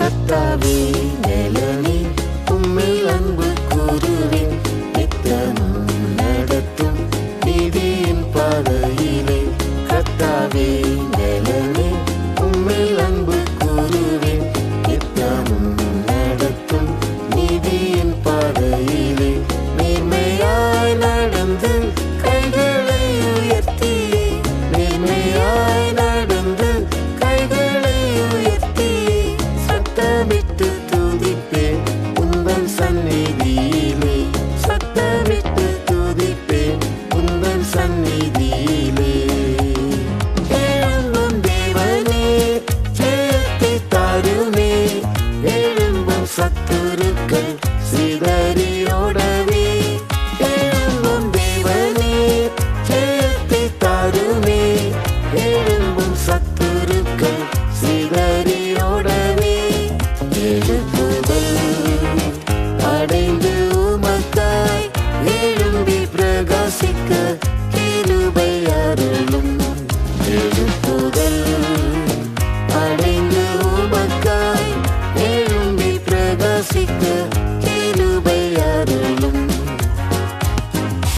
கர்த்தாவே நலனே உம்மில் அன்பு கூறுவேன். நித்தமும் நடத்தும் நீதியின் பாதையிலே. கர்த்தாவே நலனே உம்மில் அன்பு கூறுவேன். நித்தமும் நடத்தும் நீதியின் பாதையிலே. நேர்மையாய் நடந்து கைகளை உயர்த்தி, நேர்மையாய் நடந்து கைகளை உயர்த்தி, சத்தமிட்டு துதிப்பேன் உந்தன் சந்நிதியிலே. சத்தமிட்டு துதிப்பேன் உந்தன் சந்நிதியிலே. எழும்பும் தேவனே ஜெயத்தை தாருமே. எழும்பும் சத்துருக்கள் சிதறியோடவே. எழும்பும் தேவனே ஜெயத்தை தாருமே. எழும்பும் சத்துருக்கள் சிதறியோடவே. எழுப்புதல் அடைந்து உமக்காய் எழும்பி பிரகாசிக்க கிருபை அருளும்.